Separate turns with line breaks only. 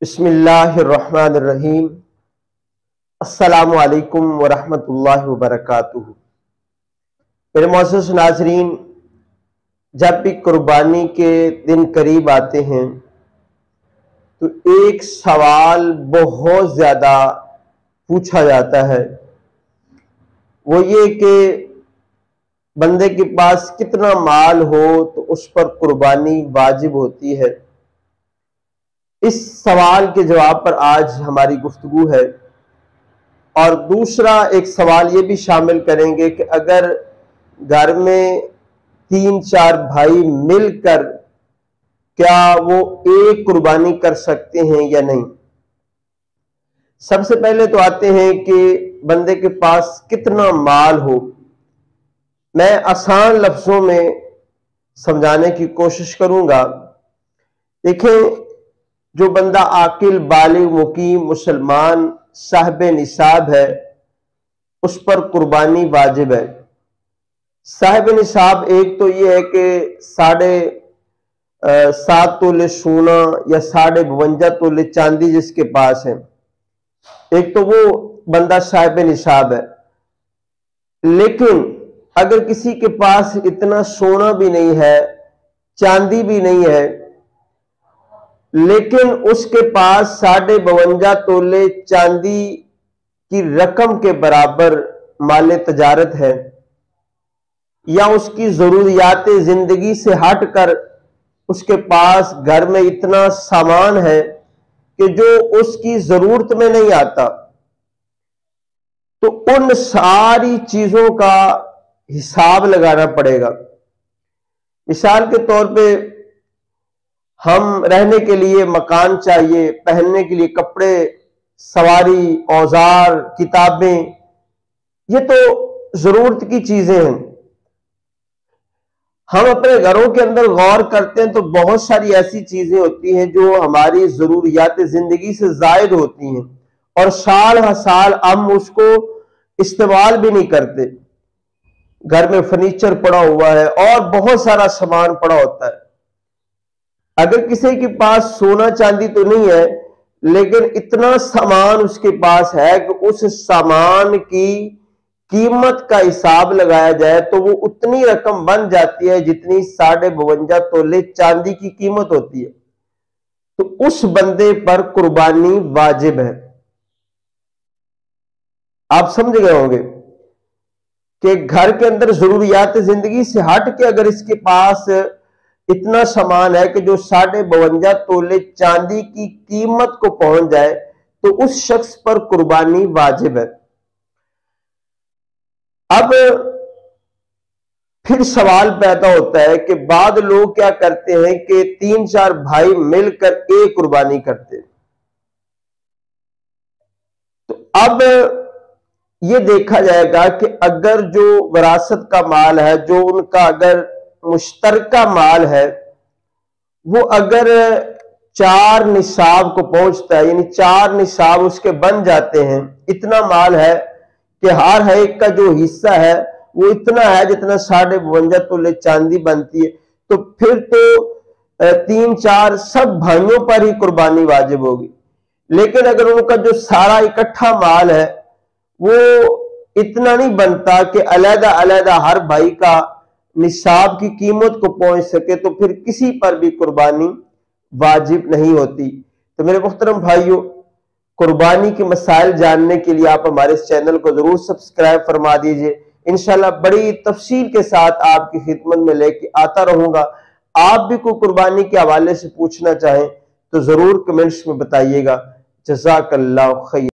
बिस्मिल्लाहिर्रहमानिर्रहीम। अस्सलामु अलैकुम वरहमतुल्लाहि वबरकातुहू। मेरे मोअज़्ज़ज़ नाज़रीन, जब भी कुर्बानी के दिन करीब आते हैं तो एक सवाल बहुत ज़्यादा पूछा जाता है, वो ये कि बंदे के पास कितना माल हो तो उस पर कुर्बानी वाजिब होती है। इस सवाल के जवाब पर आज हमारी गुफ्तगू है। और दूसरा एक सवाल ये भी शामिल करेंगे कि अगर घर में 3-4 भाई मिलकर क्या वो एक कुर्बानी कर सकते हैं या नहीं। सबसे पहले तो आते हैं कि बंदे के पास कितना माल हो। मैं आसान लफ्जों में समझाने की कोशिश करूंगा। देखें, जो बंदा आकिल बालिग मुकीम मुसलमान साहिब निसाब है उस पर कुर्बानी वाजिब है। साहिब निसाब एक तो ये है कि 7.5 तोले सोना या 52.5 तोले चांदी जिसके पास है, एक तो वो बंदा साहिब निसाब है। लेकिन अगर किसी के पास इतना सोना भी नहीं है, चांदी भी नहीं है, लेकिन उसके पास 52.5 तोले चांदी की रकम के बराबर माल तजारत है, या उसकी जरूरियात जिंदगी से हटकर उसके पास घर में इतना सामान है कि जो उसकी जरूरत में नहीं आता, तो उन सारी चीजों का हिसाब लगाना पड़ेगा। मिसाल के तौर पे हम रहने के लिए मकान चाहिए, पहनने के लिए कपड़े, सवारी, औजार, किताबें, ये तो जरूरत की चीजें हैं। हम अपने घरों के अंदर गौर करते हैं तो बहुत सारी ऐसी चीजें होती हैं जो हमारी जरूरियात जिंदगी से जायद होती हैं और साल हर साल हम उसको इस्तेमाल भी नहीं करते। घर में फर्नीचर पड़ा हुआ है और बहुत सारा सामान पड़ा होता है। अगर किसी के पास सोना चांदी तो नहीं है, लेकिन इतना सामान उसके पास है कि उस सामान की कीमत का हिसाब लगाया जाए तो वो उतनी रकम बन जाती है जितनी 52.5 तोले चांदी की कीमत होती है, तो उस बंदे पर कुर्बानी वाजिब है। आप समझ गए होंगे कि घर के अंदर जरूरियात जिंदगी से हट के अगर इसके पास इतना सामान है कि जो 52.5 तोले चांदी की कीमत को पहुंच जाए तो उस शख्स पर कुर्बानी वाजिब है। अब फिर सवाल पैदा होता है कि बाद लोग क्या करते हैं कि 3-4 भाई मिलकर एक कुर्बानी करते हैं। तो अब ये देखा जाएगा कि अगर जो विरासत का माल है, जो उनका अगर मुश्तरका माल है, वो अगर 4 निसाब को पहुंचता है, यानी 4 निसाब उसके बन जाते हैं, इतना माल है कि हर एक का जो हिस्सा है वो इतना है जितना 52.5 तोले चांदी बनती है, तो फिर तो 3-4 सब भाइयों पर ही कुर्बानी वाजिब होगी। लेकिन अगर उनका जो सारा इकट्ठा माल है वो इतना नहीं बनता कि अलग अलग हर भाई का निसाब की कीमत को पहुंच सके, तो फिर किसी पर भी कुर्बानी वाजिब नहीं होती। तो मेरे मुहतरम भाइयों, कुर्बानी के मसाइल जानने के लिए आप हमारे इस चैनल को जरूर सब्सक्राइब फरमा दीजिए। इंशाल्लाह बड़ी तफसील के साथ आपकी खिदमत में लेके आता रहूंगा। आप भी कोई कुर्बानी के हवाले से पूछना चाहें तो जरूर कमेंट्स में बताइएगा। जज़ाकल्लाह खैर।